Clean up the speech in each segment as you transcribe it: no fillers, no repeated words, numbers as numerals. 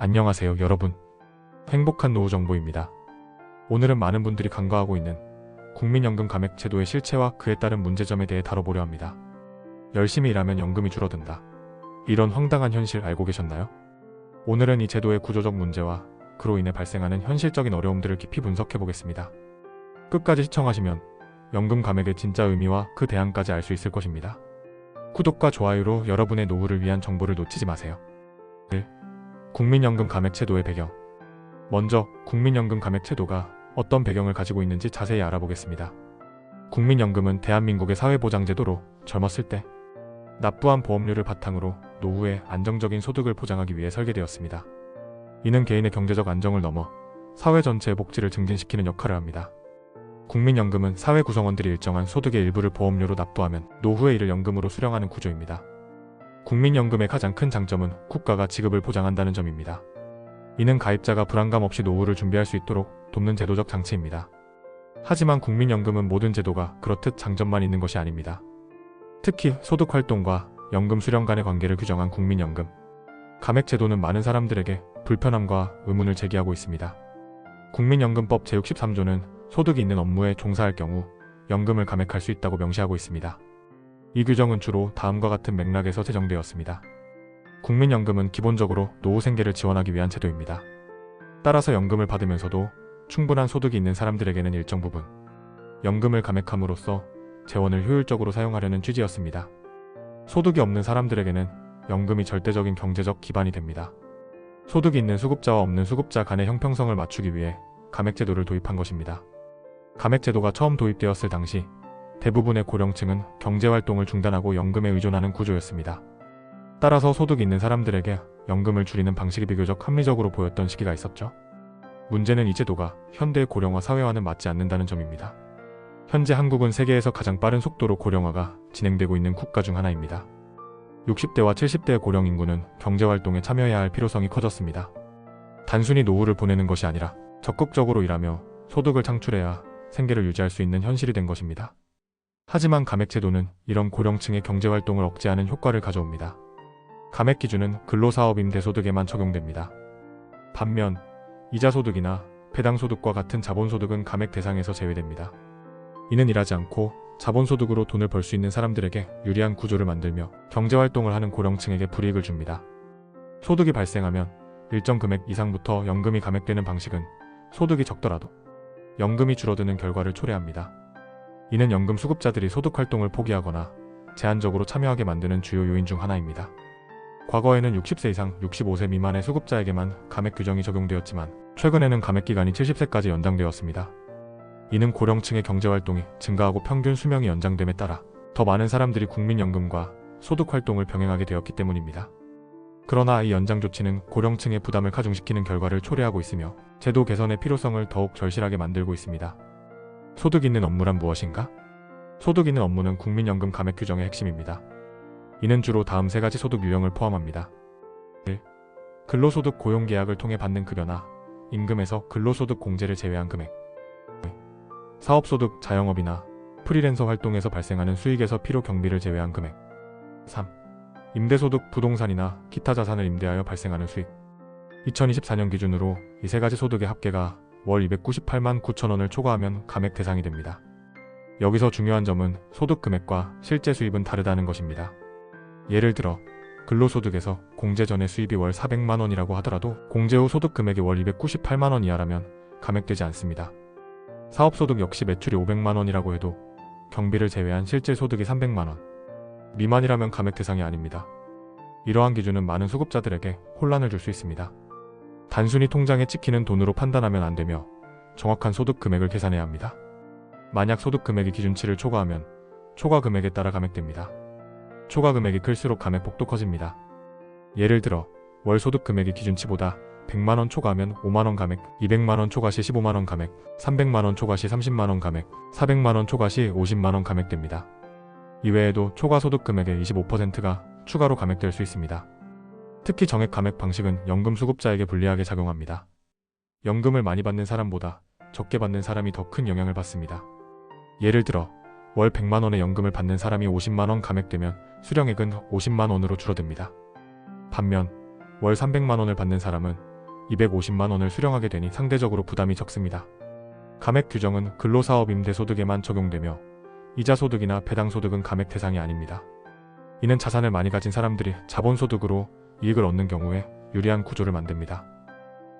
안녕하세요 여러분. 행복한 노후 정보입니다. 오늘은 많은 분들이 간과하고 있는 국민연금 감액 제도의 실체와 그에 따른 문제점에 대해 다뤄보려 합니다. 열심히 일하면 연금이 줄어든다. 이런 황당한 현실 알고 계셨나요? 오늘은 이 제도의 구조적 문제와 그로 인해 발생하는 현실적인 어려움들을 깊이 분석해 보겠습니다. 끝까지 시청하시면 연금 감액의 진짜 의미와 그 대안까지 알 수 있을 것입니다. 구독과 좋아요로 여러분의 노후를 위한 정보를 놓치지 마세요. 1. 국민연금 감액 제도의 배경. 먼저 국민연금 감액 제도가 어떤 배경을 가지고 있는지 자세히 알아보겠습니다. 국민연금은 대한민국의 사회보장제도로 젊었을 때 납부한 보험료를 바탕으로 노후에 안정적인 소득을 보장하기 위해 설계되었습니다. 이는 개인의 경제적 안정을 넘어 사회 전체의 복지를 증진시키는 역할을 합니다. 국민연금은 사회 구성원들이 일정한 소득의 일부를 보험료로 납부하면 노후에 이를 연금으로 수령하는 구조입니다. 국민연금의 가장 큰 장점은 국가가 지급을 보장한다는 점입니다. 이는 가입자가 불안감 없이 노후를 준비할 수 있도록 돕는 제도적 장치입니다. 하지만 국민연금은 모든 제도가 그렇듯 장점만 있는 것이 아닙니다. 특히 소득활동과 연금 수령 간의 관계를 규정한 국민연금 감액 제도는 많은 사람들에게 불편함과 의문을 제기하고 있습니다. 국민연금법 제63조는 소득이 있는 업무에 종사할 경우 연금을 감액할 수 있다고 명시하고 있습니다. 이 규정은 주로 다음과 같은 맥락에서 제정되었습니다. 국민연금은 기본적으로 노후 생계를 지원하기 위한 제도입니다. 따라서 연금을 받으면서도 충분한 소득이 있는 사람들에게는 일정 부분 연금을 감액함으로써 재원을 효율적으로 사용하려는 취지였습니다. 소득이 없는 사람들에게는 연금이 절대적인 경제적 기반이 됩니다. 소득이 있는 수급자와 없는 수급자 간의 형평성을 맞추기 위해 감액제도를 도입한 것입니다. 감액제도가 처음 도입되었을 당시 대부분의 고령층은 경제활동을 중단하고 연금에 의존하는 구조였습니다. 따라서 소득이 있는 사람들에게 연금을 줄이는 방식이 비교적 합리적으로 보였던 시기가 있었죠. 문제는 이 제도가 현대의 고령화 사회와는 맞지 않는다는 점입니다. 현재 한국은 세계에서 가장 빠른 속도로 고령화가 진행되고 있는 국가 중 하나입니다. 60대와 70대의 고령 인구는 경제활동에 참여해야 할 필요성이 커졌습니다. 단순히 노후를 보내는 것이 아니라 적극적으로 일하며 소득을 창출해야 생계를 유지할 수 있는 현실이 된 것입니다. 하지만 감액제도는 이런 고령층의 경제활동을 억제하는 효과를 가져옵니다. 감액 기준은 근로사업 임대소득에만 적용됩니다. 반면 이자소득이나 배당소득과 같은 자본소득은 감액 대상에서 제외됩니다. 이는 일하지 않고 자본소득으로 돈을 벌 수 있는 사람들에게 유리한 구조를 만들며 경제활동을 하는 고령층에게 불이익을 줍니다. 소득이 발생하면 일정 금액 이상부터 연금이 감액되는 방식은 소득이 적더라도 연금이 줄어드는 결과를 초래합니다. 이는 연금 수급자들이 소득활동을 포기하거나 제한적으로 참여하게 만드는 주요 요인 중 하나입니다. 과거에는 60세 이상 65세 미만의 수급자에게만 감액 규정이 적용되었지만 최근에는 감액 기간이 70세까지 연장되었습니다. 이는 고령층의 경제활동이 증가하고 평균 수명이 연장됨에 따라 더 많은 사람들이 국민연금과 소득활동을 병행하게 되었기 때문입니다. 그러나 이 연장 조치는 고령층의 부담을 가중시키는 결과를 초래하고 있으며 제도 개선의 필요성을 더욱 절실하게 만들고 있습니다. 소득 있는 업무란 무엇인가? 소득 있는 업무는 국민연금 감액 규정의 핵심입니다. 이는 주로 다음 세 가지 소득 유형을 포함합니다. 1. 근로소득 고용계약을 통해 받는 급여나 임금에서 근로소득 공제를 제외한 금액. 2. 사업소득 자영업이나 프리랜서 활동에서 발생하는 수익에서 필요 경비를 제외한 금액. 3. 임대소득 부동산이나 기타 자산을 임대하여 발생하는 수익. 2024년 기준으로 이 세 가지 소득의 합계가 월 298만 9천원을 초과하면 감액 대상이 됩니다. 여기서 중요한 점은 소득 금액과 실제 수입은 다르다는 것입니다. 예를 들어 근로소득에서 공제 전의 수입이 월 400만원이라고 하더라도 공제 후 소득 금액이 월 298만원 이하라면 감액되지 않습니다. 사업소득 역시 매출이 500만원이라고 해도 경비를 제외한 실제 소득이 300만원 미만이라면 감액 대상이 아닙니다. 이러한 기준은 많은 수급자들에게 혼란을 줄 수 있습니다. 단순히 통장에 찍히는 돈으로 판단하면 안 되며 정확한 소득 금액을 계산해야 합니다. 만약 소득 금액이 기준치를 초과하면 초과 금액에 따라 감액됩니다. 초과 금액이 클수록 감액 폭도 커집니다. 예를 들어 월 소득 금액이 기준치보다 100만원 초과하면 5만원 감액, 200만원 초과 시 15만원 감액, 300만원 초과 시 30만원 감액, 400만원 초과 시 50만원 감액됩니다. 이외에도 초과 소득 금액의 25%가 추가로 감액될 수 있습니다. 특히 정액 감액 방식은 연금 수급자에게 불리하게 작용합니다. 연금을 많이 받는 사람보다 적게 받는 사람이 더 큰 영향을 받습니다. 예를 들어 월 100만원의 연금을 받는 사람이 50만원 감액되면 수령액은 50만원으로 줄어듭니다. 반면 월 300만원을 받는 사람은 250만 원을 수령하게 되니 상대적으로 부담이 적습니다. 감액 규정은 근로사업 임대소득에만 적용되며 이자소득이나 배당소득은 감액 대상이 아닙니다. 이는 자산을 많이 가진 사람들이 자본소득으로 이익을 얻는 경우에 유리한 구조를 만듭니다.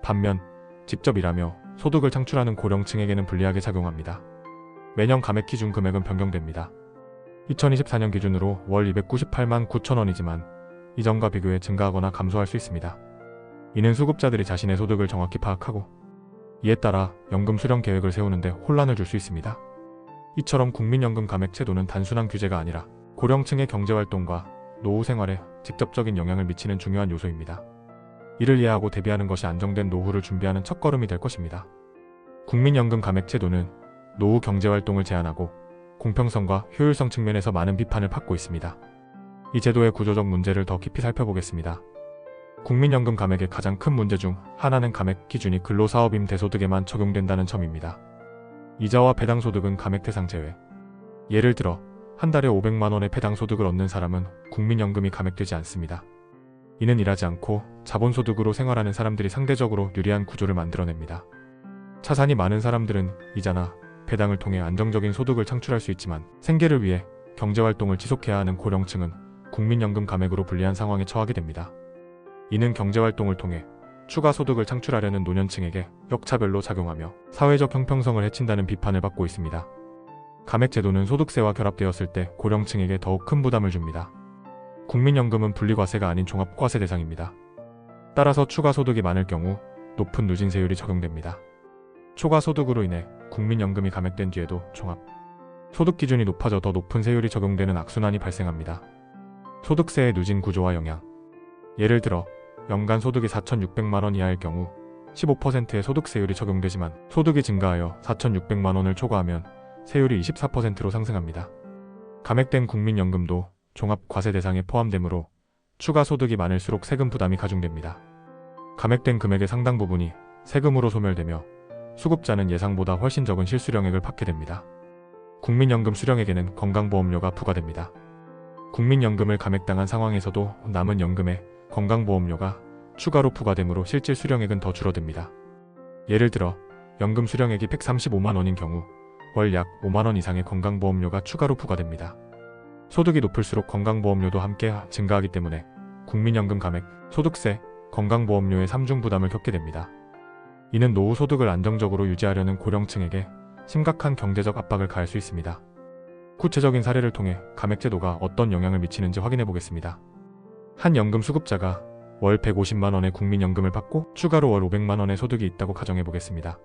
반면 직접 일하며 소득을 창출하는 고령층에게는 불리하게 작용합니다. 매년 감액 기준 금액은 변경됩니다. 2024년 기준으로 월 298만 9천 원이지만 이전과 비교해 증가하거나 감소할 수 있습니다. 이는 수급자들이 자신의 소득을 정확히 파악하고 이에 따라 연금 수령 계획을 세우는데 혼란을 줄 수 있습니다. 이처럼 국민연금 감액 제도는 단순한 규제가 아니라 고령층의 경제활동과 노후 생활에 직접적인 영향을 미치는 중요한 요소입니다. 이를 이해하고 대비하는 것이 안정된 노후를 준비하는 첫걸음이 될 것입니다. 국민연금 감액 제도는 노후 경제활동을 제한하고 공평성과 효율성 측면에서 많은 비판을 받고 있습니다. 이 제도의 구조적 문제를 더 깊이 살펴보겠습니다. 국민연금 감액의 가장 큰 문제 중 하나는 감액 기준이 근로사업 임대소득에만 적용된다는 점입니다. 이자와 배당소득은 감액 대상 제외. 예를 들어 한 달에 500만 원의 배당소득을 얻는 사람은 국민연금이 감액되지 않습니다. 이는 일하지 않고 자본소득으로 생활하는 사람들이 상대적으로 유리한 구조를 만들어냅니다. 자산이 많은 사람들은 이자나 배당을 통해 안정적인 소득을 창출할 수 있지만 생계를 위해 경제활동을 지속해야 하는 고령층은 국민연금 감액으로 불리한 상황에 처하게 됩니다. 이는 경제활동을 통해 추가 소득을 창출하려는 노년층에게 역차별로 작용하며 사회적 형평성을 해친다는 비판을 받고 있습니다. 감액 제도는 소득세와 결합되었을 때 고령층에게 더욱 큰 부담을 줍니다. 국민연금은 분리과세가 아닌 종합과세 대상입니다. 따라서 추가 소득이 많을 경우 높은 누진세율이 적용됩니다. 초과 소득으로 인해 국민연금이 감액된 뒤에도 종합 소득 기준이 높아져 더 높은 세율이 적용되는 악순환이 발생합니다. 소득세의 누진 구조와 영향. 예를 들어 연간 소득이 4,600만 원 이하일 경우 15%의 소득세율이 적용되지만 소득이 증가하여 4,600만 원을 초과하면 세율이 24%로 상승합니다. 감액된 국민연금도 종합과세 대상에 포함되므로 추가 소득이 많을수록 세금 부담이 가중됩니다. 감액된 금액의 상당 부분이 세금으로 소멸되며 수급자는 예상보다 훨씬 적은 실수령액을 받게 됩니다. 국민연금 수령액에는 건강보험료가 부과됩니다. 국민연금을 감액당한 상황에서도 남은 연금에 건강보험료가 추가로 부과되므로 실질 수령액은 더 줄어듭니다. 예를 들어 연금 수령액이 135만 원인 경우 월 약 5만 원 이상의 건강보험료가 추가로 부과됩니다. 소득이 높을수록 건강보험료도 함께 증가하기 때문에 국민연금 감액, 소득세, 건강보험료의 삼중 부담을 겪게 됩니다. 이는 노후 소득을 안정적으로 유지하려는 고령층에게 심각한 경제적 압박을 가할 수 있습니다. 구체적인 사례를 통해 감액제도가 어떤 영향을 미치는지 확인해 보겠습니다. 한 연금 수급자가 월 150만 원의 국민연금을 받고 추가로 월 500만 원의 소득이 있다고 가정해 보겠습니다.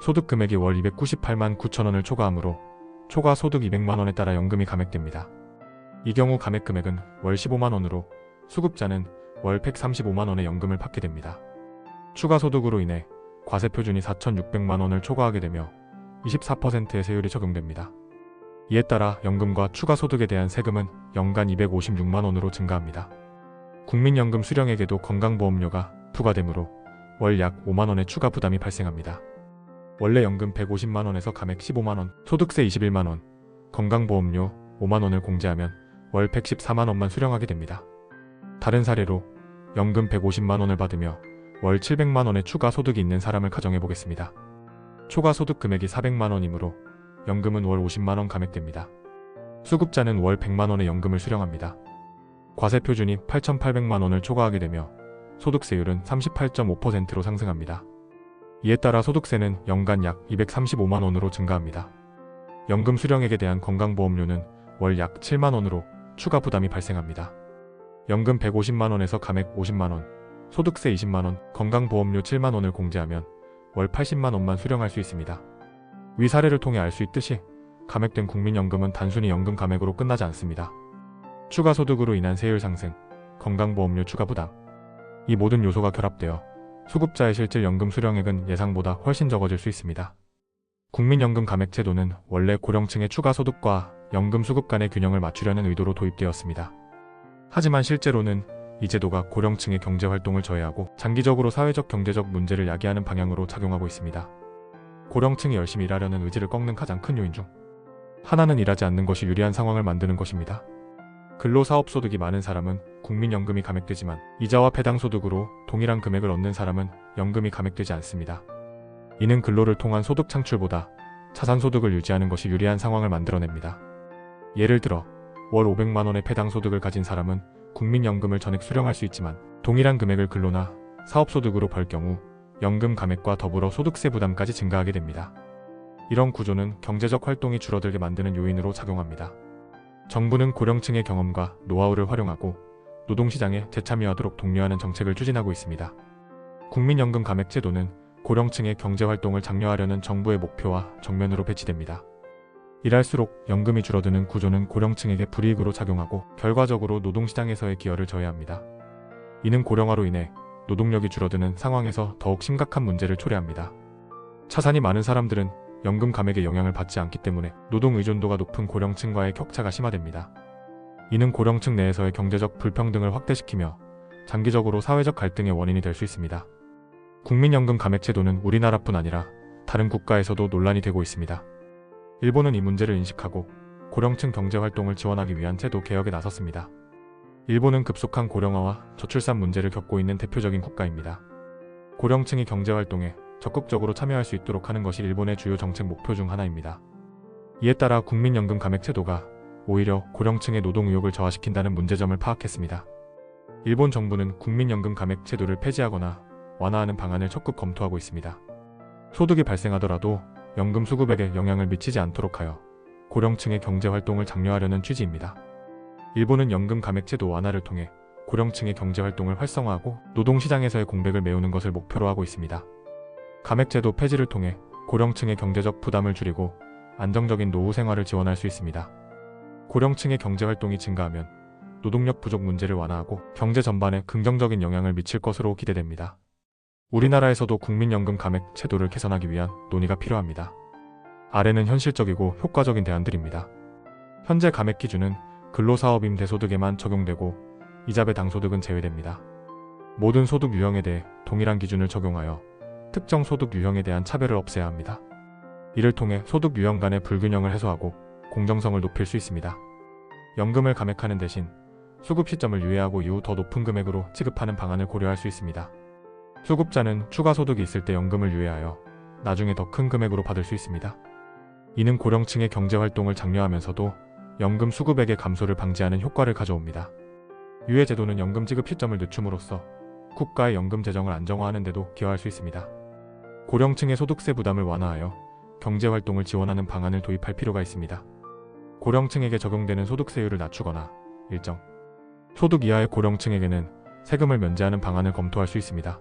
소득 금액이 월 298만 9천 원을 초과하므로 초과 소득 200만 원에 따라 연금이 감액됩니다. 이 경우 감액 금액은 월 15만 원으로 수급자는 월 135만 원의 연금을 받게 됩니다. 추가 소득으로 인해 과세 표준이 4,600만 원을 초과하게 되며 24%의 세율이 적용됩니다. 이에 따라 연금과 추가 소득에 대한 세금은 연간 256만 원으로 증가합니다. 국민연금 수령액에도 건강보험료가 부과되므로 월 약 5만 원의 추가 부담이 발생합니다. 원래 연금 150만 원에서 감액 15만 원, 소득세 21만 원, 건강보험료 5만 원을 공제하면 월 114만 원만 수령하게 됩니다. 다른 사례로 연금 150만 원을 받으며 월 700만 원의 추가 소득이 있는 사람을 가정해 보겠습니다. 초과 소득 금액이 400만 원이므로 연금은 월 50만 원 감액됩니다. 수급자는 월 100만 원의 연금을 수령합니다. 과세 표준이 8,800만 원을 초과하게 되며 소득세율은 38.5%로 상승합니다. 이에 따라 소득세는 연간 약 235만 원으로 증가합니다. 연금 수령액에 대한 건강보험료는 월 약 7만 원으로 추가 부담이 발생합니다. 연금 150만 원에서 감액 50만 원, 소득세 20만 원, 건강보험료 7만 원을 공제하면 월 80만 원만 수령할 수 있습니다. 위 사례를 통해 알 수 있듯이 감액된 국민연금은 단순히 연금 감액으로 끝나지 않습니다. 추가 소득으로 인한 세율 상승, 건강보험료 추가 부담, 이 모든 요소가 결합되어 수급자의 실질 연금 수령액은 예상보다 훨씬 적어질 수 있습니다. 국민연금 감액 제도는 원래 고령층의 추가 소득과 연금 수급 간의 균형을 맞추려는 의도로 도입되었습니다. 하지만 실제로는 이 제도가 고령층의 경제활동을 저해하고 장기적으로 사회적 경제적 문제를 야기하는 방향으로 작용하고 있습니다. 고령층이 열심히 일하려는 의지를 꺾는 가장 큰 요인 중 하나는 일하지 않는 것이 유리한 상황을 만드는 것입니다. 근로사업소득이 많은 사람은 국민연금이 감액되지만 이자와 배당소득으로 동일한 금액을 얻는 사람은 연금이 감액되지 않습니다. 이는 근로를 통한 소득 창출보다 자산소득을 유지하는 것이 유리한 상황을 만들어냅니다. 예를 들어 월 500만 원의 배당소득을 가진 사람은 국민연금을 전액 수령할 수 있지만 동일한 금액을 근로나 사업소득으로 벌 경우 연금 감액과 더불어 소득세 부담까지 증가하게 됩니다. 이런 구조는 경제적 활동이 줄어들게 만드는 요인으로 작용합니다. 정부는 고령층의 경험과 노하우를 활용하고 노동시장에 재참여하도록 독려하는 정책을 추진하고 있습니다. 국민연금 감액 제도는 고령층의 경제활동을 장려하려는 정부의 목표와 정면으로 배치됩니다. 일할수록 연금이 줄어드는 구조는 고령층에게 불이익으로 작용하고 결과적으로 노동시장에서의 기여를 저해합니다. 이는 고령화로 인해 노동력이 줄어드는 상황에서 더욱 심각한 문제를 초래합니다. 차산이 많은 사람들은 연금 감액의 영향을 받지 않기 때문에 노동 의존도가 높은 고령층과의 격차가 심화됩니다. 이는 고령층 내에서의 경제적 불평등을 확대시키며 장기적으로 사회적 갈등의 원인이 될 수 있습니다. 국민연금 감액 제도는 우리나라뿐 아니라 다른 국가에서도 논란이 되고 있습니다. 일본은 이 문제를 인식하고 고령층 경제활동을 지원하기 위한 제도 개혁에 나섰습니다. 일본은 급속한 고령화와 저출산 문제를 겪고 있는 대표적인 국가입니다. 고령층이 경제활동에 적극적으로 참여할 수 있도록 하는 것이 일본의 주요 정책 목표 중 하나입니다. 이에 따라 국민연금 감액 제도가 오히려 고령층의 노동 의욕을 저하시킨다는 문제점을 파악했습니다. 일본 정부는 국민연금 감액 제도를 폐지하거나 완화하는 방안을 적극 검토하고 있습니다. 소득이 발생하더라도 연금 수급액에 영향을 미치지 않도록 하여 고령층의 경제활동을 장려하려는 취지입니다. 일본은 연금 감액 제도 완화를 통해 고령층의 경제활동을 활성화하고 노동시장에서의 공백을 메우는 것을 목표로 하고 있습니다. 감액 제도 폐지를 통해 고령층의 경제적 부담을 줄이고 안정적인 노후 생활을 지원할 수 있습니다. 고령층의 경제활동이 증가하면 노동력 부족 문제를 완화하고 경제 전반에 긍정적인 영향을 미칠 것으로 기대됩니다. 우리나라에서도 국민연금 감액 제도를 개선하기 위한 논의가 필요합니다. 아래는 현실적이고 효과적인 대안들입니다. 현재 감액 기준은 근로사업 임대소득에만 적용되고 이자 배당소득은 제외됩니다. 모든 소득 유형에 대해 동일한 기준을 적용하여 특정 소득 유형에 대한 차별을 없애야 합니다. 이를 통해 소득 유형 간의 불균형을 해소하고 공정성을 높일 수 있습니다. 연금을 감액하는 대신 수급 시점을 유예하고 이후 더 높은 금액으로 지급하는 방안을 고려할 수 있습니다. 수급자는 추가 소득이 있을 때 연금을 유예하여 나중에 더 큰 금액으로 받을 수 있습니다. 이는 고령층의 경제활동을 장려하면서도 연금 수급액의 감소를 방지하는 효과를 가져옵니다. 유예 제도는 연금 지급 시점을 늦춤으로써 국가의 연금 재정을 안정화하는 데도 기여할 수 있습니다. 고령층의 소득세 부담을 완화하여 경제활동을 지원하는 방안을 도입할 필요가 있습니다. 고령층에게 적용되는 소득세율을 낮추거나 일정 소득 이하의 고령층에게는 세금을 면제하는 방안을 검토할 수 있습니다.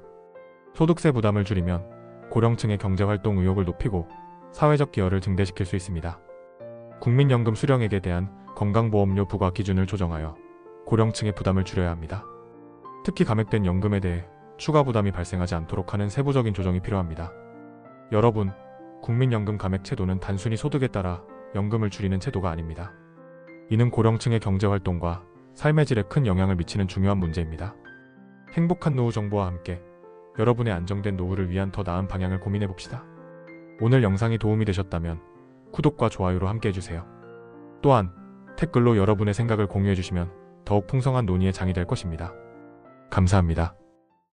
소득세 부담을 줄이면 고령층의 경제활동 의욕을 높이고 사회적 기여를 증대시킬 수 있습니다. 국민연금 수령액에 대한 건강보험료 부과 기준을 조정하여 고령층의 부담을 줄여야 합니다. 특히 감액된 연금에 대해 추가 부담이 발생하지 않도록 하는 세부적인 조정이 필요합니다. 여러분, 국민연금 감액 제도는 단순히 소득에 따라 연금을 줄이는 제도가 아닙니다. 이는 고령층의 경제활동과 삶의 질에 큰 영향을 미치는 중요한 문제입니다. 행복한 노후 정보와 함께 여러분의 안정된 노후를 위한 더 나은 방향을 고민해봅시다. 오늘 영상이 도움이 되셨다면 구독과 좋아요로 함께해주세요. 또한 댓글로 여러분의 생각을 공유해주시면 더욱 풍성한 논의의 장이 될 것입니다. 감사합니다.